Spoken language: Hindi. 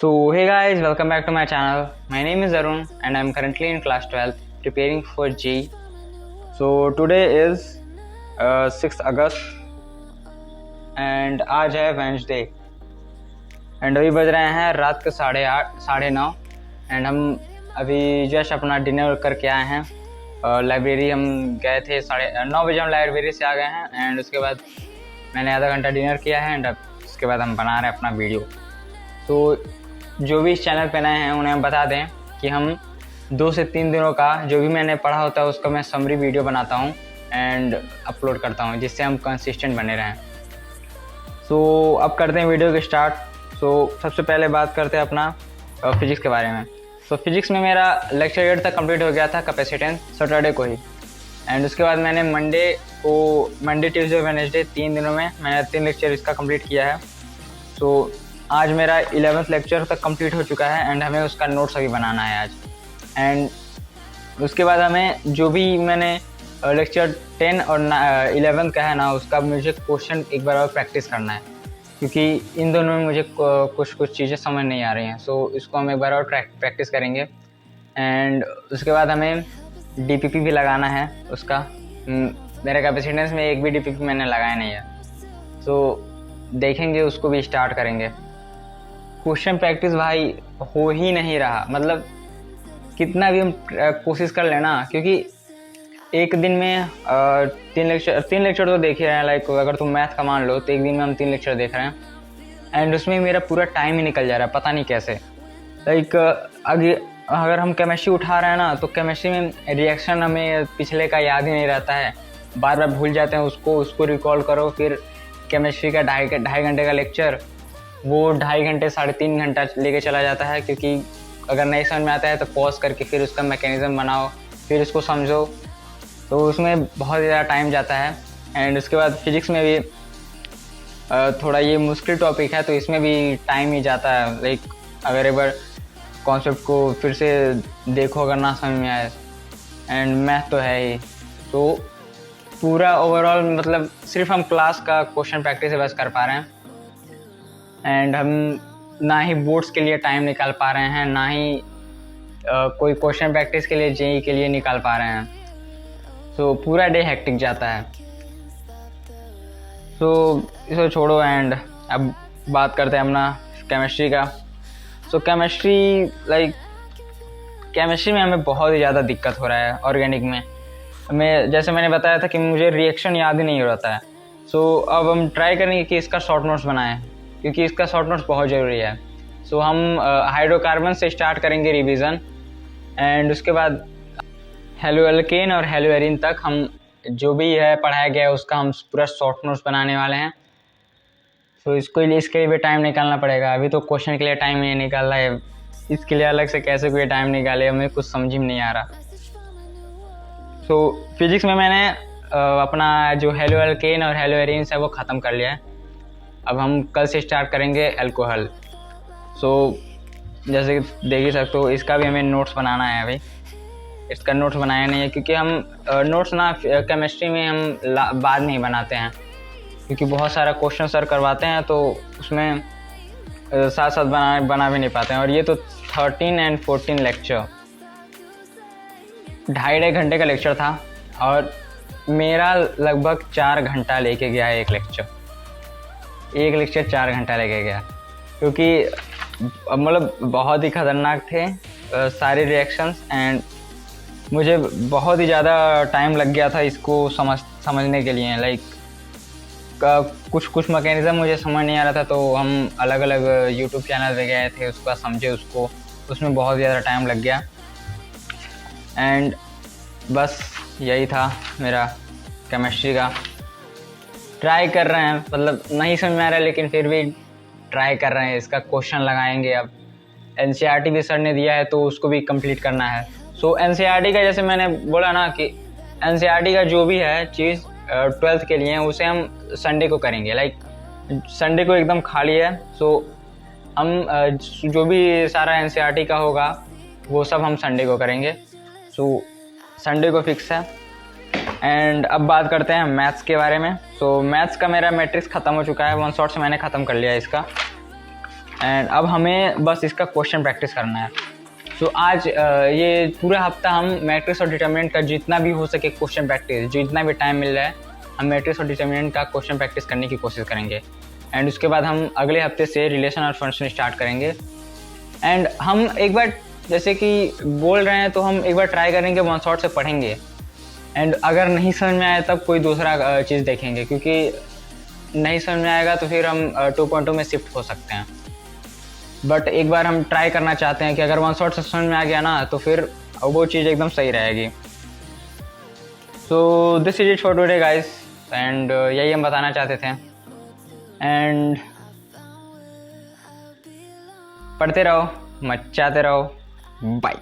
So hey guys, welcome back to my channel. My name is Arun and I'm currently in class 12 preparing for JEE. So today is 6th August and आज है Wednesday एंड अभी बज रहे हैं रात के 8:30 एंड हम अभी जस्ट अपना डिनर करके आए हैं। लाइब्रेरी हम गए थे 9:30 बजे हम लाइब्रेरी से आ गए हैं एंड उसके बाद मैंने आधा घंटा डिनर किया है एंड अब उसके बाद हम बना रहे हैं अपना वीडियो। तो जो भी इस चैनल पे नए हैं उन्हें हम बता दें कि हम 2 से 3 दिनों का जो भी मैंने पढ़ा होता है उसका मैं समरी वीडियो बनाता हूँ एंड अपलोड करता हूँ जिससे हम कंसिस्टेंट बने रहें। सो अब करते हैं वीडियो के स्टार्ट। सो सबसे पहले बात करते हैं अपना फिजिक्स के बारे में। सो फिजिक्स में मेरा लेक्चर 8 तक कंप्लीट हो गया था कैपेसिटेंस सैटरडे को ही एंड उसके बाद मैंने मंडे ट्यूसडे वेडनेसडे 3 दिनों में मैंने 3 लेक्चर इसका कंप्लीट किया है। सो आज मेरा 11th लेक्चर तक कंप्लीट हो चुका है एंड हमें उसका नोट्स अभी बनाना है आज। एंड उसके बाद हमें जो भी मैंने लेक्चर 10 और 11 का है ना उसका मुझे क्वेश्चन एक बार और प्रैक्टिस करना है क्योंकि इन दोनों में मुझे कुछ चीज़ें समझ नहीं आ रही हैं। सो इसको हम एक बार और प्रैक्टिस करेंगे एंड उसके बाद हमें डीपीपी भी लगाना है उसका। मेरे कैपेसिटेंस में एक भी डीपीपी मैंने लगाया नहीं है। सो देखेंगे उसको भी स्टार्ट करेंगे। क्वेश्चन प्रैक्टिस भाई हो ही नहीं रहा, मतलब कितना भी हम कोशिश कर लेना क्योंकि एक दिन में 3 लेक्चर तो देख ही रहे हैं। लाइक अगर तुम मैथ का मान लो तो एक दिन में हम 3 लेक्चर देख रहे हैं एंड उसमें मेरा पूरा टाइम ही निकल जा रहा है पता नहीं कैसे। लाइक अगर हम केमिस्ट्री उठा रहे हैं ना तो केमिस्ट्री में रिएक्शन हमें पिछले का याद ही नहीं रहता है, बार बार भूल जाते हैं उसको रिकॉल करो। फिर केमिस्ट्री का ढाई घंटे का लेक्चर वो 2.5 घंटे 3.5 घंटा लेके चला जाता है क्योंकि अगर नहीं समझ में आता है तो पॉज करके फिर उसका मैकेनिज़्म बनाओ फिर उसको समझो, तो उसमें बहुत ज़्यादा टाइम जाता है। एंड उसके बाद फिजिक्स में भी थोड़ा ये मुश्किल टॉपिक है तो इसमें भी टाइम ही जाता है। लाइक अगर एक बार कॉन्सेप्ट को फिर से देखो अगर ना समझ में आए एंड मैथ तो है ही। तो पूरा ओवरऑल मतलब सिर्फ हम क्लास का क्वेश्चन प्रैक्टिस बस कर पा रहे हैं एंड हम ना ही बोर्ड्स के लिए टाइम निकाल पा रहे हैं ना ही कोई क्वेश्चन प्रैक्टिस के लिए जेईई के लिए निकाल पा रहे हैं। सो पूरा डे हेक्टिक जाता है। सो इसे छोड़ो एंड अब बात करते हैं अपना केमिस्ट्री का। सो केमिस्ट्री में हमें बहुत ही ज़्यादा दिक्कत हो रहा है। ऑर्गेनिक में हमें जैसे मैंने बताया था कि मुझे रिएक्शन याद ही नहीं रहता है। सो अब हम ट्राई करेंगे कि इसका शॉर्ट नोट्स बनाएं क्योंकि इसका शॉर्ट नोट्स बहुत ज़रूरी है। सो हम हाइड्रोकार्बन से स्टार्ट करेंगे रिवीजन एंड उसके बाद हेलोएल्केन और हेलोएरिन तक हम जो भी है पढ़ाया गया है उसका हम पूरा शॉर्ट नोट्स बनाने वाले हैं। सो इसके लिए भी टाइम निकालना पड़ेगा। अभी तो क्वेश्चन के लिए टाइम नहीं निकाल रहा है, इसके लिए अलग से कैसे कोई टाइम निकाले हमें कुछ समझ में नहीं आ रहा। सो फिजिक्स में मैंने अपना जो हेलोएल्केन और हेलोएरिन है वो ख़त्म कर लिया है। अब हम कल से स्टार्ट करेंगे अल्कोहल। सो जैसे कि देख ही सकते हो इसका भी हमें नोट्स बनाना है। अभी इसका नोट्स बनाया नहीं है क्योंकि हम नोट्स ना केमिस्ट्री में हम बाद में ही बनाते हैं क्योंकि बहुत सारा क्वेश्चन सर करवाते हैं तो उसमें साथ साथ बना भी नहीं पाते हैं। और ये तो 13 एंड 14 लेक्चर 2.5 घंटे का लेक्चर था और मेरा लगभग 4 घंटा लेके गया है एक लेक्चर 4 घंटा लेके गया क्योंकि मतलब बहुत ही ख़तरनाक थे सारे रिएक्शंस एंड मुझे बहुत ही ज़्यादा टाइम लग गया था इसको समझने के लिए। लाइक कुछ मैकेनिज़्म मुझे समझ नहीं आ रहा था तो हम अलग अलग यूट्यूब चैनल पे गए थे उसका समझे उसको, उसमें बहुत ज़्यादा टाइम लग गया एंड बस यही था मेरा केमिस्ट्री का। ट्राई कर रहे हैं, मतलब नहीं समझ में आ रहा है लेकिन फिर भी ट्राई कर रहे हैं। इसका क्वेश्चन लगाएंगे। अब एनसीईआरटी भी सर ने दिया है तो उसको भी कंप्लीट करना है। सो एनसीईआरटी का जैसे मैंने बोला ना कि एनसीईआरटी का जो भी है चीज़ 12th के लिए उसे हम संडे को करेंगे। लाइक संडे को एकदम खाली है। सो हम जो भी सारा एनसीईआरटी का होगा वो सब हम संडे को करेंगे। सो संडे को फिक्स है। एंड अब बात करते हैं मैथ्स के बारे में। सो मैथ्स का मेरा मैट्रिक्स ख़त्म हो चुका है, वन शॉट से मैंने ख़त्म कर लिया इसका। एंड अब हमें बस इसका क्वेश्चन प्रैक्टिस करना है। तो आज ये पूरा हफ्ता हम मैट्रिक्स और डिटर्मिनेंट का जितना भी हो सके क्वेश्चन प्रैक्टिस, जितना भी टाइम मिल रहा है हम मैट्रिक्स और डिटर्मिनेंट का क्वेश्चन प्रैक्टिस करने की कोशिश करेंगे। एंड उसके बाद हम अगले हफ्ते से रिलेशन और फंक्शन स्टार्ट करेंगे। एंड हम एक बार जैसे कि बोल रहे हैं तो हम एक बार ट्राई करेंगे, वन शॉट से पढ़ेंगे। एंड अगर नहीं समझ में आया तब कोई दूसरा चीज़ देखेंगे, क्योंकि नहीं समझ में आएगा तो फिर हम 2.2 में शिफ्ट हो सकते हैं। बट एक बार हम ट्राई करना चाहते हैं कि अगर वन शॉट से समझ में आ गया ना तो फिर वो चीज़ एकदम सही रहेगी। So this is it for today guys, and यही हम बताना चाहते थे। एंड पढ़ते रहो, मचाते रहो, बाय।